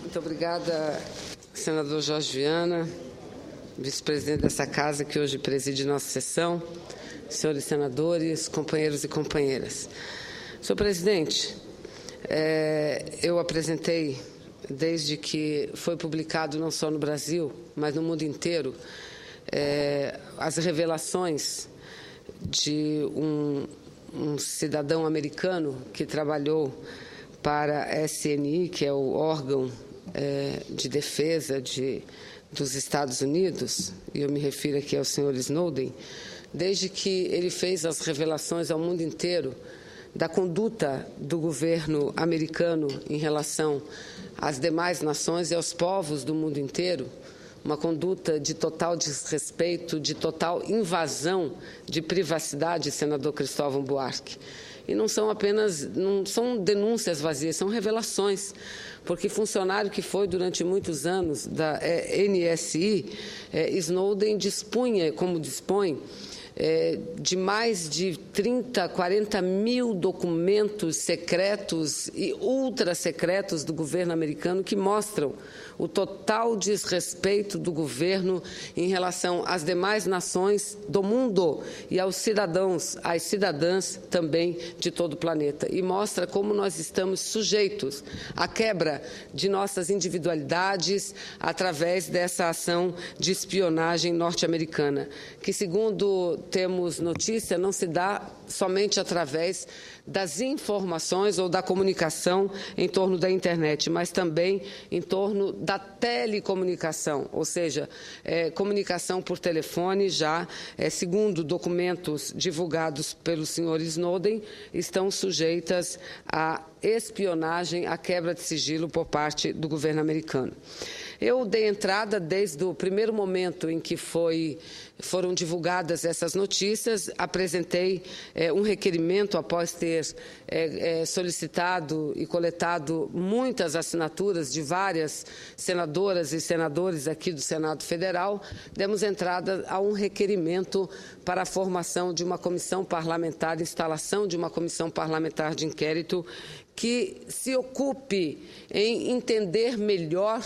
Muito obrigada, senador Jorge Viana, vice-presidente dessa casa que hoje preside nossa sessão, senhores senadores, companheiros e companheiras. Senhor presidente, eu apresentei, desde que foi publicado não só no Brasil, mas no mundo inteiro, as revelações de um cidadão americano que trabalhou para a SNI, que é o órgão de defesa dos Estados Unidos, e eu me refiro aqui ao senhor Snowden, desde que ele fez as revelações ao mundo inteiro da conduta do governo americano em relação às demais nações e aos povos do mundo inteiro, uma conduta de total desrespeito, de total invasão de privacidade, senador Cristóvão Buarque. E não são denúncias vazias, são revelações, porque funcionário que foi durante muitos anos da NSI, Snowden dispunha, como dispõe, de mais de 30, 40 mil documentos secretos e ultra-secretos do governo americano que mostram o total desrespeito do governo em relação às demais nações do mundo e aos cidadãos, às cidadãs também de todo o planeta. E mostra como nós estamos sujeitos à quebra de nossas individualidades através dessa ação de espionagem norte-americana, que, segundo temos notícia, não se dá somente através das informações ou da comunicação em torno da internet, mas também em torno da telecomunicação, ou seja, comunicação por telefone já, segundo documentos divulgados pelo senhor Snowden, estão sujeitas à espionagem, à quebra de sigilo por parte do governo americano. Eu dei entrada desde o primeiro momento em que foram divulgadas essas notícias, apresentei um requerimento após ter solicitado e coletado muitas assinaturas de várias senadoras e senadores aqui do Senado Federal, demos entrada a um requerimento para a formação de uma comissão parlamentar, instalação de uma comissão parlamentar de inquérito que se ocupe em entender melhor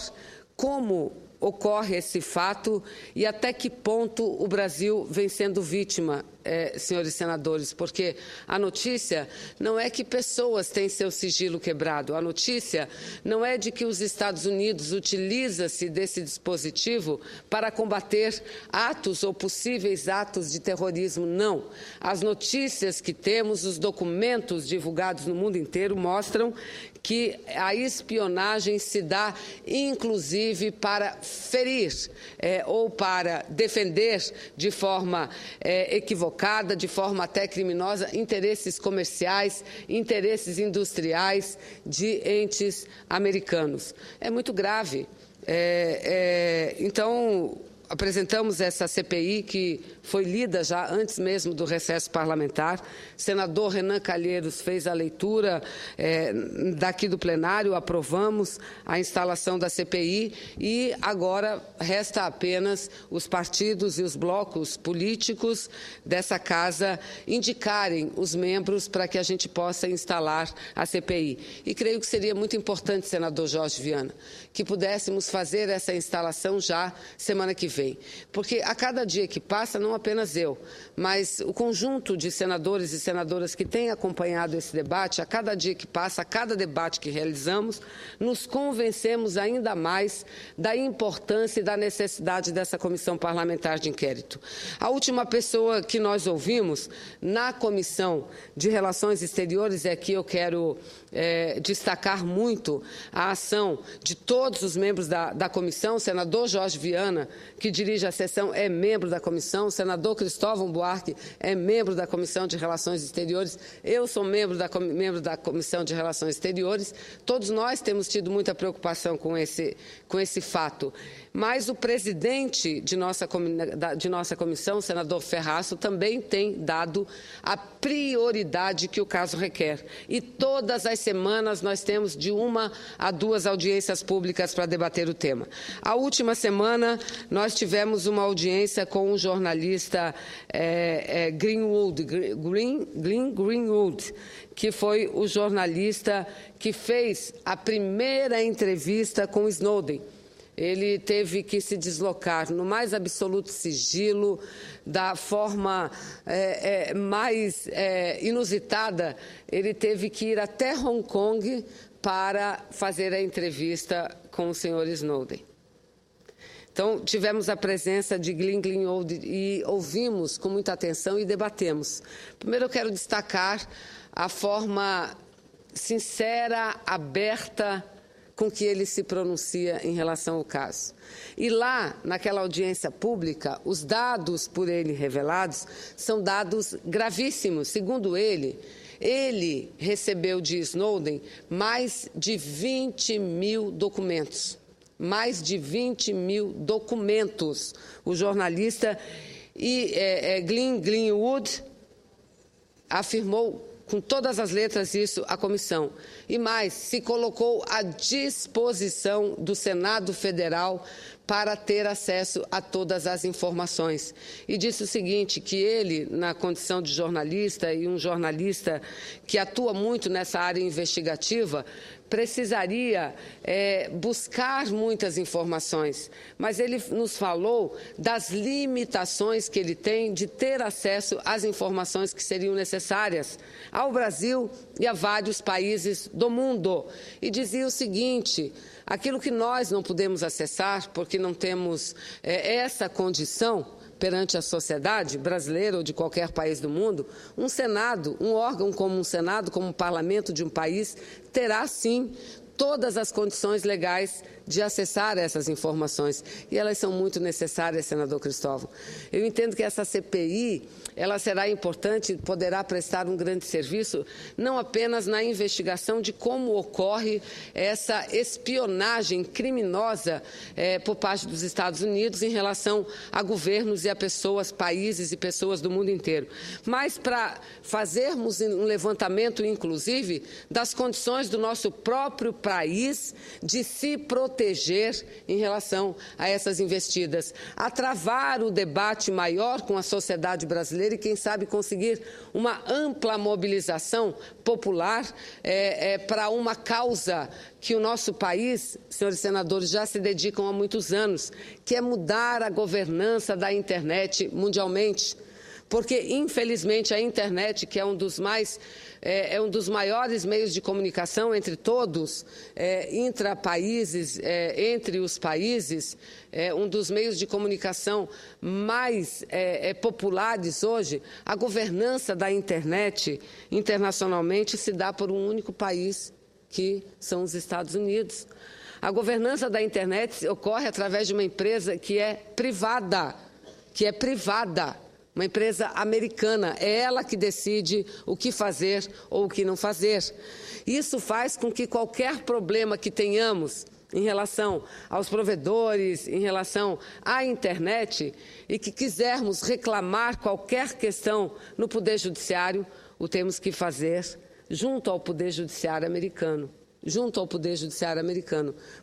como ocorre esse fato e até que ponto o Brasil vem sendo vítima, senhores senadores, porque a notícia não é que pessoas têm seu sigilo quebrado, a notícia não é de que os Estados Unidos utiliza-se desse dispositivo para combater atos ou possíveis atos de terrorismo, não. As notícias que temos, os documentos divulgados no mundo inteiro mostram que a espionagem se dá, inclusive, para ferir ou para defender de forma equivocada, de forma até criminosa, interesses comerciais, interesses industriais de entes americanos. É muito grave. Então, apresentamos essa CPI que foi lida já antes mesmo do recesso parlamentar. O senador Renan Calheiros fez a leitura daqui do plenário, aprovamos a instalação da CPI e agora resta apenas os partidos e os blocos políticos dessa casa indicarem os membros para que a gente possa instalar a CPI. E creio que seria muito importante, senador Jorge Viana, que pudéssemos fazer essa instalação já semana que vem. Porque a cada dia que passa, não apenas eu, mas o conjunto de senadores e senadoras que têm acompanhado esse debate, a cada dia que passa, a cada debate que realizamos, nos convencemos ainda mais da importância e da necessidade dessa comissão parlamentar de inquérito. A última pessoa que nós ouvimos na Comissão de Relações Exteriores, aqui eu quero destacar muito a ação de todos os membros da comissão, o senador Jorge Viana, que dirige a sessão, é membro da comissão, o senador Cristóvão Buarque é membro da Comissão de Relações Exteriores, eu sou membro da Comissão de Relações Exteriores, todos nós temos tido muita preocupação com esse fato. Mas o presidente de nossa comissão, o senador Ferraço, também tem dado a prioridade que o caso requer. E todas as semanas nós temos de 1 a 2 audiências públicas para debater o tema. A última semana nós nós tivemos uma audiência com o jornalista Glenn Greenwald, que foi o jornalista que fez a primeira entrevista com Snowden. Ele teve que se deslocar no mais absoluto sigilo, da forma mais inusitada. Ele teve que ir até Hong Kong para fazer a entrevista com o senhor Snowden. Então, tivemos a presença de Glenn Greenwald e ouvimos com muita atenção e debatemos. Primeiro, eu quero destacar a forma sincera, aberta, com que ele se pronuncia em relação ao caso. E lá, naquela audiência pública, os dados por ele revelados são dados gravíssimos. Segundo ele recebeu de Snowden mais de 20 mil documentos. Mais de 20 mil documentos. O jornalista Glenn Greenwald afirmou com todas as letras isso à comissão. E mais, se colocou à disposição do Senado Federal para ter acesso a todas as informações. E disse o seguinte, que ele, na condição de jornalista e um jornalista que atua muito nessa área investigativa, precisaria buscar muitas informações, mas ele nos falou das limitações que ele tem de ter acesso às informações que seriam necessárias ao Brasil e a vários países do mundo. E dizia o seguinte, aquilo que nós não podemos acessar, porque não temos essa condição perante a sociedade brasileira ou de qualquer país do mundo, um Senado, um órgão como um Senado, como um parlamento de um país, terá sim todas as condições legais de acessar essas informações. E elas são muito necessárias, senador Cristóvão. Eu entendo que essa CPI, ela será importante, poderá prestar um grande serviço, não apenas na investigação de como ocorre essa espionagem criminosa por parte dos Estados Unidos em relação a governos e a pessoas, países e pessoas do mundo inteiro, mas para fazermos um levantamento, inclusive, das condições do nosso próprio país de se proteger em relação a essas investidas, a travar o debate maior com a sociedade brasileira e, quem sabe, conseguir uma ampla mobilização popular para uma causa que o nosso país, senhores senadores, já se dedicam há muitos anos, que é mudar a governança da internet mundialmente. Porque, infelizmente, a internet, que é um dos maiores meios de comunicação entre todos, intra-países, entre os países, um dos meios de comunicação mais populares hoje, a governança da internet internacionalmente se dá por um único país, que são os Estados Unidos. A governança da internet ocorre através de uma empresa que é privada, uma empresa americana. É ela que decide o que fazer ou o que não fazer. Isso faz com que qualquer problema que tenhamos em relação aos provedores, em relação à internet, e que quisermos reclamar qualquer questão no Poder Judiciário, o temos que fazer junto ao Poder Judiciário americano.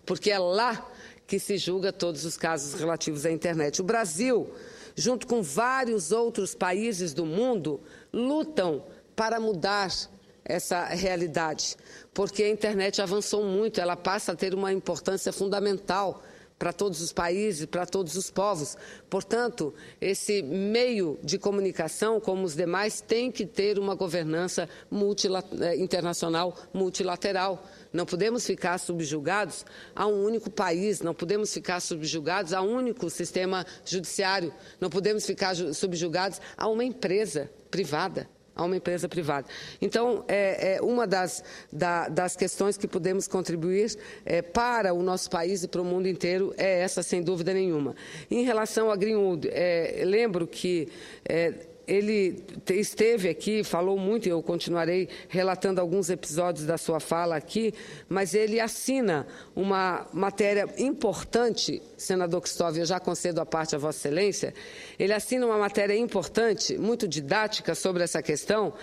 Porque é lá que se julga todos os casos relativos à internet. O Brasil, junto com vários outros países do mundo, lutam para mudar essa realidade, porque a internet avançou muito, ela passa a ter uma importância fundamental para todos os países, para todos os povos. Portanto, esse meio de comunicação, como os demais, tem que ter uma governança internacional multilateral. Não podemos ficar subjugados a um único país, não podemos ficar subjugados a um único sistema judiciário, não podemos ficar subjugados a uma empresa privada. Então, uma das questões que podemos contribuir para o nosso país e para o mundo inteiro é essa, sem dúvida nenhuma. Em relação a Greenwald, lembro que ele esteve aqui, falou muito, e eu continuarei relatando alguns episódios da sua fala aqui, mas ele assina uma matéria importante, senador Cristóvão, eu já concedo a parte a Vossa Excelência, ele assina uma matéria importante, muito didática sobre essa questão,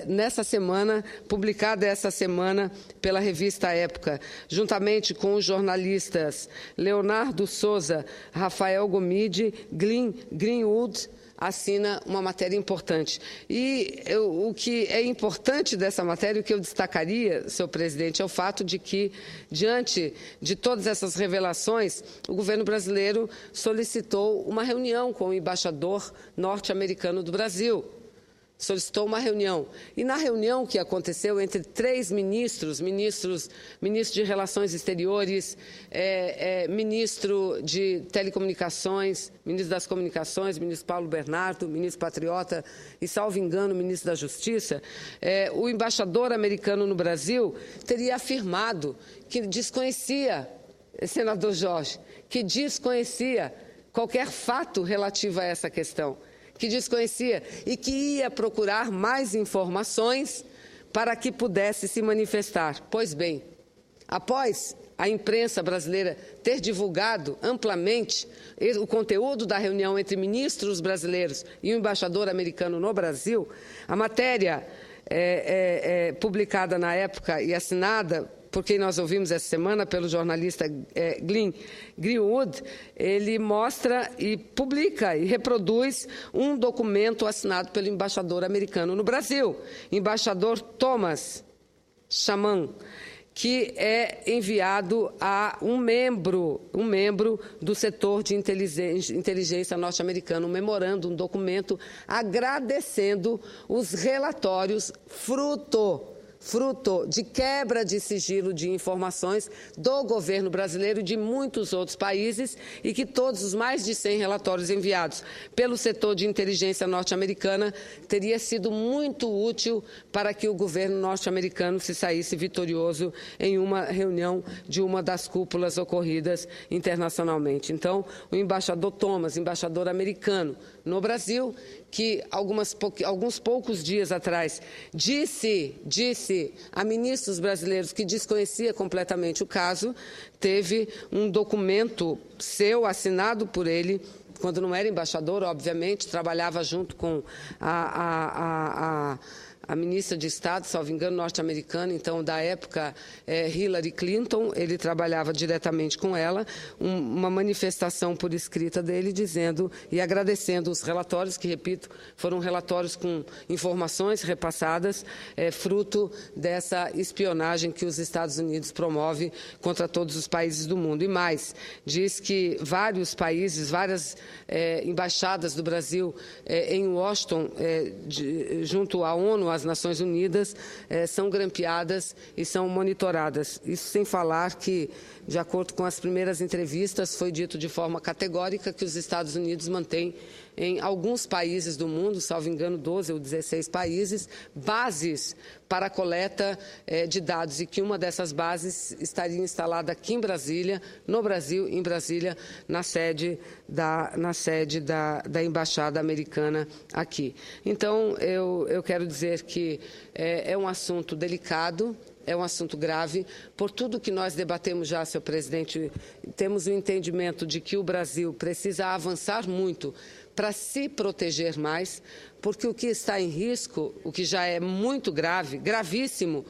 nessa semana, publicada essa semana pela revista Época, juntamente com os jornalistas Leonardo Souza, Rafael Gomide, Glenn Greenwood, assina uma matéria importante. E o que é importante dessa matéria, o que eu destacaria, senhor presidente, é o fato de que, diante de todas essas revelações, o governo brasileiro solicitou uma reunião com o embaixador norte-americano do Brasil. Solicitou uma reunião. E na reunião que aconteceu entre 3 ministro de Relações Exteriores, ministro de Telecomunicações, ministro das Comunicações, ministro Paulo Bernardo, ministro Patriota e, salvo engano, ministro da Justiça, o embaixador americano no Brasil teria afirmado que desconhecia, senador Jorge, que desconhecia qualquer fato relativo a essa questão, que desconhecia e que ia procurar mais informações para que pudesse se manifestar. Pois bem, após a imprensa brasileira ter divulgado amplamente o conteúdo da reunião entre ministros brasileiros e o embaixador americano no Brasil, a matéria publicada na época e assinada por quem nós ouvimos essa semana, pelo jornalista Glenn Greenwood, ele mostra e publica e reproduz um documento assinado pelo embaixador americano no Brasil, embaixador Thomas Shaman, que é enviado a um membro do setor de inteligência norte-americano, um memorando, um documento agradecendo os relatórios fruto de quebra de sigilo de informações do governo brasileiro e de muitos outros países, e que todos os mais de 100 relatórios enviados pelo setor de inteligência norte-americana teria sido muito útil para que o governo norte-americano se saísse vitorioso em uma reunião de uma das cúpulas ocorridas internacionalmente. Então, o embaixador Thomas, embaixador americano no Brasil, que alguns poucos dias atrás disse a ministros brasileiros que desconhecia completamente o caso, teve um documento seu, assinado por ele, quando não era embaixador, obviamente, trabalhava junto com a ministra de Estado, salvo engano, norte-americana, então, da época, Hillary Clinton, ele trabalhava diretamente com ela, uma manifestação por escrita dele, dizendo e agradecendo os relatórios, que, repito, foram relatórios com informações repassadas, fruto dessa espionagem que os Estados Unidos promove contra todos os países do mundo. E mais, diz que vários países, várias embaixadas do Brasil em Washington, junto à ONU, às Nações Unidas, são grampeadas e são monitoradas. Isso sem falar que, de acordo com as primeiras entrevistas, foi dito de forma categórica que os Estados Unidos mantêm em alguns países do mundo, salvo engano 12 ou 16 países, bases para a coleta de dados, e que uma dessas bases estaria instalada aqui em Brasília, no Brasil, em Brasília, na sede da Embaixada Americana aqui. Então, eu quero dizer que é um assunto delicado, é um assunto grave. Por tudo que nós debatemos já, senhor presidente, temos o entendimento de que o Brasil precisa avançar muito para se proteger mais, porque o que está em risco, o que já é muito grave, gravíssimo,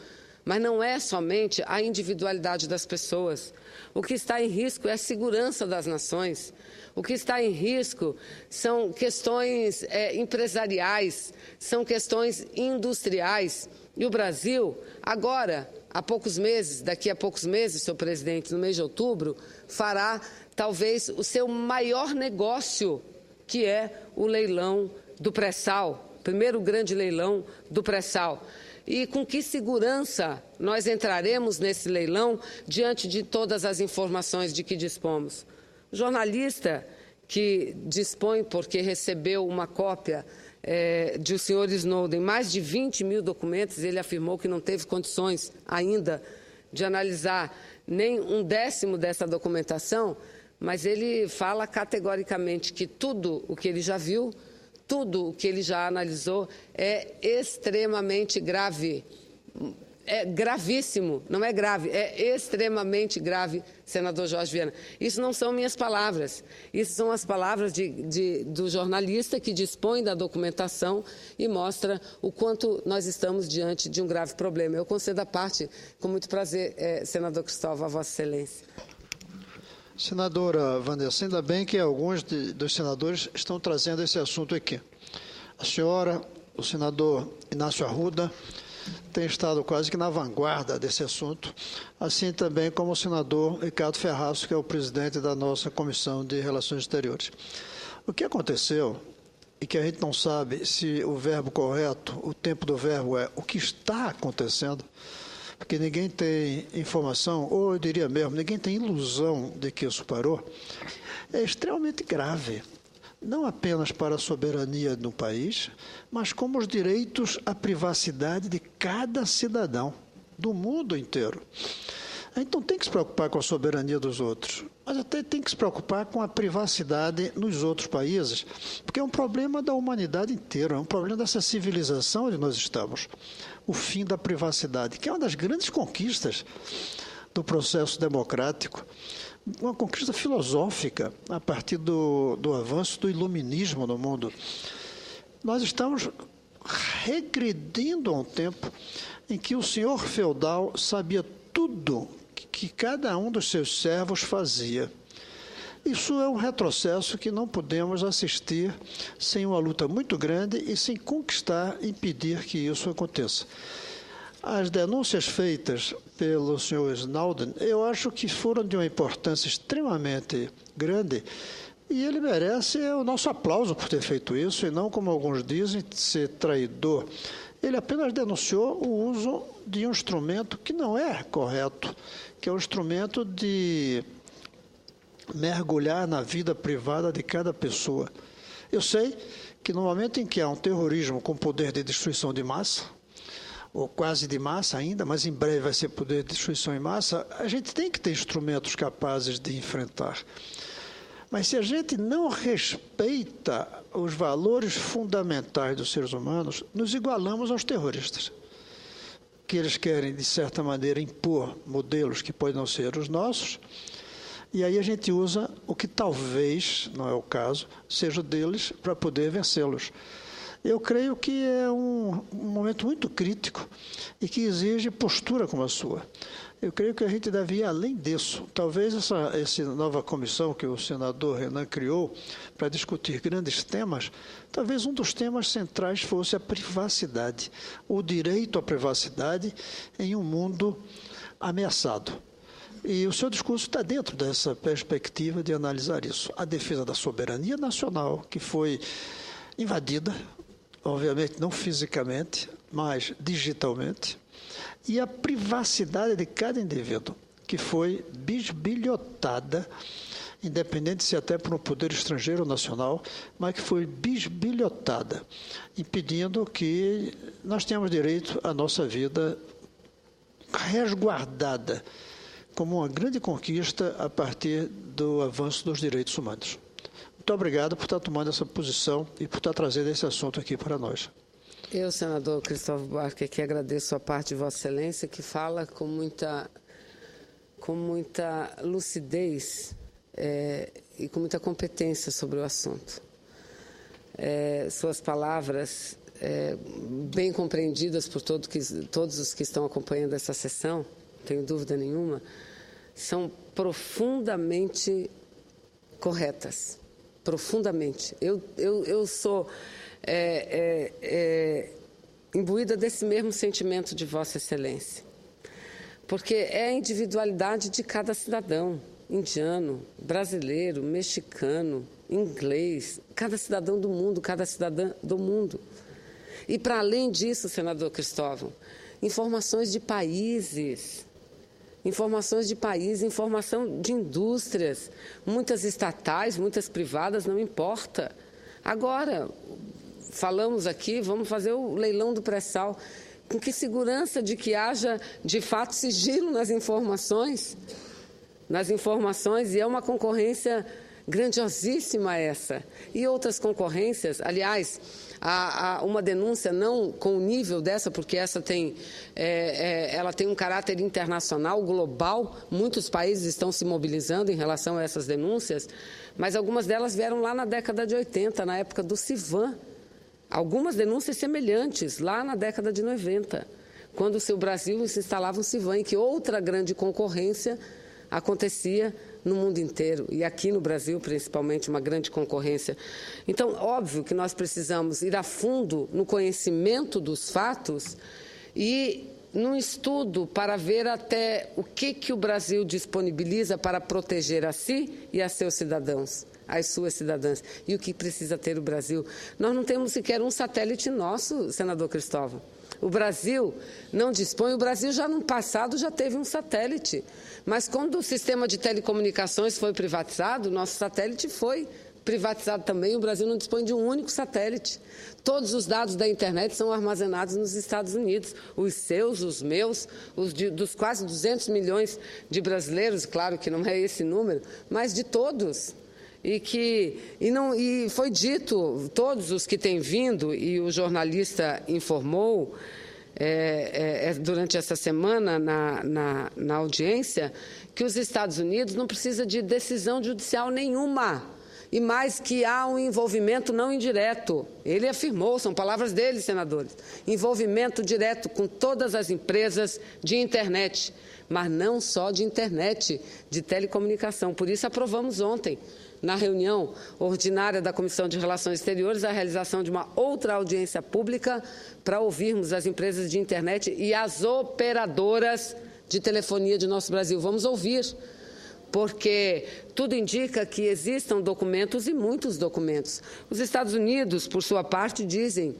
mas não é somente a individualidade das pessoas. O que está em risco é a segurança das nações. O que está em risco são questões empresariais, são questões industriais. E o Brasil, agora, há poucos meses, daqui a poucos meses, senhor presidente, no mês de outubro, fará talvez o seu maior negócio, que é o leilão do pré-sal, primeiro grande leilão do pré-sal. E com que segurança nós entraremos nesse leilão diante de todas as informações de que dispomos? O jornalista que dispõe, porque recebeu uma cópia de o senhor Snowden, mais de 20 mil documentos, ele afirmou que não teve condições ainda de analisar nem 1/10 dessa documentação, mas ele fala categoricamente que tudo o que ele já viu, tudo o que ele já analisou é extremamente grave. É gravíssimo, não é grave, é extremamente grave, senador Jorge Viana. Isso não são minhas palavras, isso são as palavras do jornalista que dispõe da documentação e mostra o quanto nós estamos diante de um grave problema. Eu concedo a parte, com muito prazer, senador Cristóvão, a Vossa Excelência. Senadora Vanessa, ainda bem que alguns dos senadores estão trazendo esse assunto aqui. A senhora, o senador Inácio Arruda, tem estado quase que na vanguarda desse assunto, assim também como o senador Ricardo Ferraço, que é o presidente da nossa Comissão de Relações Exteriores. O que aconteceu, e que a gente não sabe se o verbo correto, o tempo do verbo é o que está acontecendo, porque ninguém tem informação, ou eu diria mesmo, ninguém tem ilusão de que isso parou, é extremamente grave. Não apenas para a soberania do país, mas como os direitos à privacidade de cada cidadão, do mundo inteiro. A gente não tem que se preocupar com a soberania dos outros, mas até tem que se preocupar com a privacidade nos outros países, porque é um problema da humanidade inteira, é um problema dessa civilização onde nós estamos. O fim da privacidade, que é uma das grandes conquistas do processo democrático, uma conquista filosófica a partir do avanço do iluminismo no mundo. Nós estamos regredindo a um tempo em que o senhor feudal sabia tudo que cada um dos seus servos fazia. Isso é um retrocesso que não podemos assistir sem uma luta muito grande e sem conquistar, impedir que isso aconteça. As denúncias feitas pelo senhor Snowden, eu acho que foram de uma importância extremamente grande e ele merece o nosso aplauso por ter feito isso e não, como alguns dizem, ser traidor. Ele apenas denunciou o uso de um instrumento que não é correto, que é o instrumento de mergulhar na vida privada de cada pessoa. Eu sei que no momento em que há um terrorismo com poder de destruição de massa, ou quase de massa ainda, mas em breve vai ser poder de destruição em massa, a gente tem que ter instrumentos capazes de enfrentar. Mas se a gente não respeita os valores fundamentais dos seres humanos, nos igualamos aos terroristas, que eles querem, de certa maneira, impor modelos que podem não ser os nossos, e aí a gente usa o que talvez, não é o caso, seja deles para poder vencê-los. Eu creio que é um momento muito crítico e que exige postura como a sua. Eu creio que a gente deve ir além disso. Talvez essa nova comissão que o senador Renan criou para discutir grandes temas, talvez um dos temas centrais fosse a privacidade, o direito à privacidade em um mundo ameaçado. E o seu discurso está dentro dessa perspectiva de analisar isso. A defesa da soberania nacional, que foi invadida, obviamente não fisicamente, mas digitalmente, e a privacidade de cada indivíduo, que foi bisbilhotada, independente se até por um poder estrangeiro ou nacional, mas que foi bisbilhotada, impedindo que nós tenhamos direito à nossa vida resguardada, como uma grande conquista a partir do avanço dos direitos humanos. Muito obrigado por estar tomando essa posição e por estar trazendo esse assunto aqui para nós. Eu, senador Cristóvão Buarque, aqui agradeço a parte de Vossa Excelência, que fala com muita lucidez e com muita competência sobre o assunto. Suas palavras, bem compreendidas por todos os que estão acompanhando essa sessão, não tenho dúvida nenhuma, são profundamente corretas. Profundamente. Eu sou imbuída desse mesmo sentimento de Vossa Excelência, porque é a individualidade de cada cidadão, indiano, brasileiro, mexicano, inglês, cada cidadão do mundo, cada cidadã do mundo. E, para além disso, senador Cristóvão, informações de países, informação de indústrias, muitas estatais, muitas privadas, não importa. Agora, falamos aqui, vamos fazer o leilão do pré-sal. Com que segurança de que haja, de fato, sigilo nas informações, e é uma concorrência grandiosíssima essa. E outras concorrências, aliás, há uma denúncia não com o nível dessa, porque essa ela tem um caráter internacional, global, muitos países estão se mobilizando em relação a essas denúncias, mas algumas delas vieram lá na década de 80, na época do CIVAM. Algumas denúncias semelhantes, lá na década de 90, quando o Brasil se instalava um CIVAM, em que outra grande concorrência acontecia no mundo inteiro, e aqui no Brasil, principalmente, uma grande concorrência. Então, óbvio que nós precisamos ir a fundo no conhecimento dos fatos e num estudo para ver até o que o Brasil disponibiliza para proteger a si e a seus cidadãos, as suas cidadãs, e o que precisa ter o Brasil. Nós não temos sequer um satélite nosso, senador Cristóvão. O Brasil não dispõe, o Brasil já no passado já teve um satélite, mas quando o sistema de telecomunicações foi privatizado, nosso satélite foi privatizado também, o Brasil não dispõe de um único satélite. Todos os dados da internet são armazenados nos Estados Unidos, os seus, os meus, dos quase 200 milhões de brasileiros, claro que não é esse número, mas de todos. E foi dito, todos os que têm vindo, e o jornalista informou durante essa semana na audiência, que os Estados Unidos não precisam de decisão judicial nenhuma, e mais que há um envolvimento não indireto. Ele afirmou, são palavras dele, senadores, envolvimento direto com todas as empresas de internet, mas não só de internet, de telecomunicação. Por isso aprovamos ontem, na reunião ordinária da Comissão de Relações Exteriores, a realização de uma outra audiência pública para ouvirmos as empresas de internet e as operadoras de telefonia de nosso Brasil. Vamos ouvir, porque tudo indica que existam documentos e muitos documentos. Os Estados Unidos, por sua parte, dizem,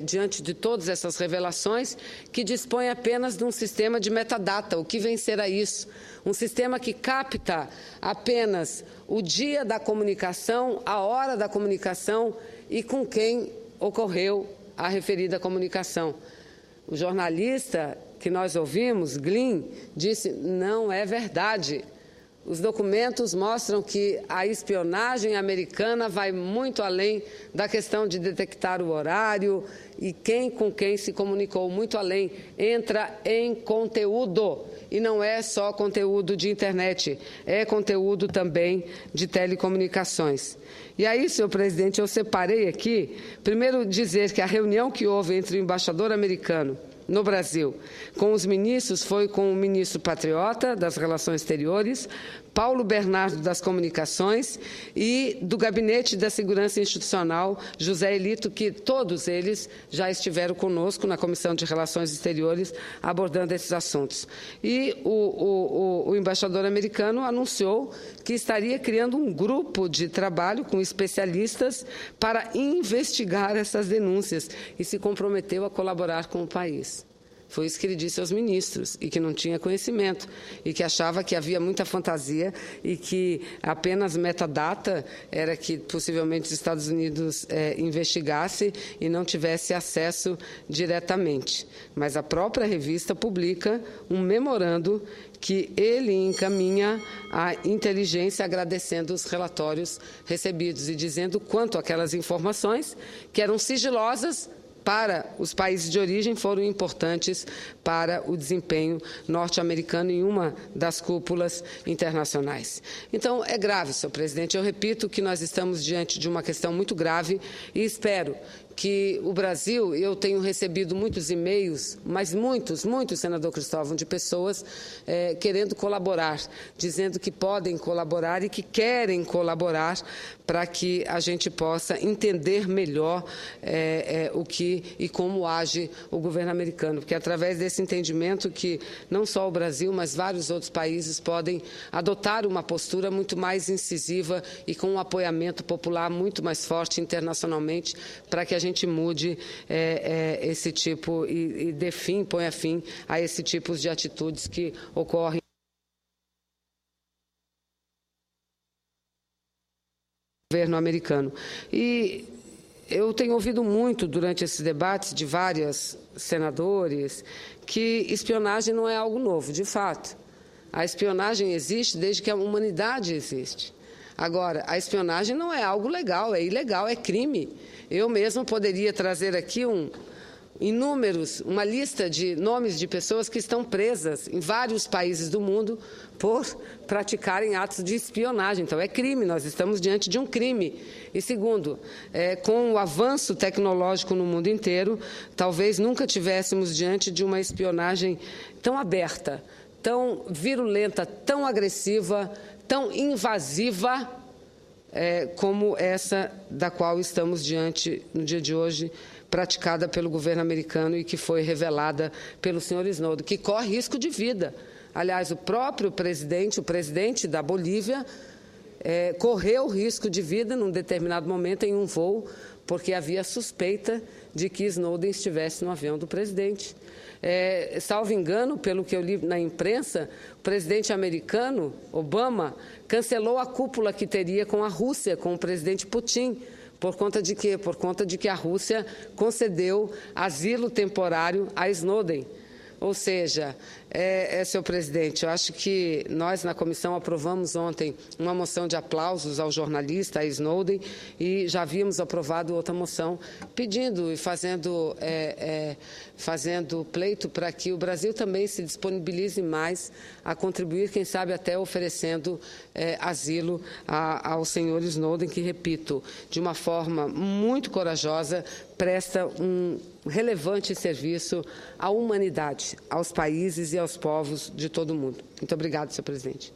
diante de todas essas revelações, que dispõe apenas de um sistema de metadata. O que vencerá isso? Um sistema que capta apenas o dia da comunicação, a hora da comunicação e com quem ocorreu a referida comunicação. O jornalista que nós ouvimos, Glynn, disse: não é verdade. Os documentos mostram que a espionagem americana vai muito além da questão de detectar o horário e com quem se comunicou, muito além. Entra em conteúdo, e não é só conteúdo de internet, é conteúdo também de telecomunicações. E aí, senhor presidente, eu separei aqui, primeiro dizer que a reunião que houve entre o embaixador americano no Brasil com os ministros foi com o ministro Patriota, das Relações Exteriores, Paulo Bernardo, das Comunicações, e do Gabinete da Segurança Institucional, José Elito, que todos eles já estiveram conosco na Comissão de Relações Exteriores abordando esses assuntos. E o embaixador americano anunciou que estaria criando um grupo de trabalho com especialistas para investigar essas denúncias e se comprometeu a colaborar com o país. Foi isso que ele disse aos ministros, e que não tinha conhecimento, e que achava que havia muita fantasia e que apenas metadata era que possivelmente os Estados Unidos investigasse e não tivesse acesso diretamente. Mas a própria revista publica um memorando que ele encaminha à inteligência, agradecendo os relatórios recebidos e dizendo quanto aquelas informações, que eram sigilosas para os países de origem, foram importantes para o desempenho norte-americano em uma das cúpulas internacionais. Então, é grave, senhor presidente. Eu repito que nós estamos diante de uma questão muito grave e espero que o Brasil, eu tenho recebido muitos e-mails, mas muitos, senador Cristóvão, de pessoas querendo colaborar, dizendo que podem colaborar e que querem colaborar para que a gente possa entender melhor o que e como age o governo americano, porque é através desse entendimento que não só o Brasil, mas vários outros países podem adotar uma postura muito mais incisiva e com um apoiamento popular muito mais forte internacionalmente, para que a gente mude esse tipo e dê fim, ponha fim a esse tipo de atitudes que ocorrem no governo americano. E eu tenho ouvido muito durante esses debates de vários senadores que espionagem não é algo novo, de fato. A espionagem existe desde que a humanidade existe. Agora, a espionagem não é algo legal, é ilegal, é crime. Eu mesmo poderia trazer aqui uma lista de nomes de pessoas que estão presas em vários países do mundo por praticarem atos de espionagem. Então, é crime, nós estamos diante de um crime. E, segundo, com o avanço tecnológico no mundo inteiro, talvez nunca tivéssemos diante de uma espionagem tão aberta, tão virulenta, tão agressiva, tão invasiva, como essa da qual estamos diante no dia de hoje, praticada pelo governo americano e que foi revelada pelo senhor Snowden, que corre risco de vida. Aliás, o próprio presidente, o presidente da Bolívia, correu risco de vida num determinado momento em um voo, porque havia suspeita de que Snowden estivesse no avião do presidente. Salvo engano, pelo que eu li na imprensa, o presidente americano, Obama, cancelou a cúpula que teria com a Rússia, com o presidente Putin. Por conta de quê? Por conta de que a Rússia concedeu asilo temporário a Snowden. Ou seja, senhor presidente, eu acho que nós, na comissão, aprovamos ontem uma moção de aplausos ao jornalista, a Snowden, e já havíamos aprovado outra moção pedindo e fazendo pleito para que o Brasil também se disponibilize mais a contribuir, quem sabe até oferecendo asilo ao senhor Snowden, que, repito, de uma forma muito corajosa, presta um relevante serviço à humanidade, aos países e aos povos de todo o mundo. Muito obrigado, senhor presidente.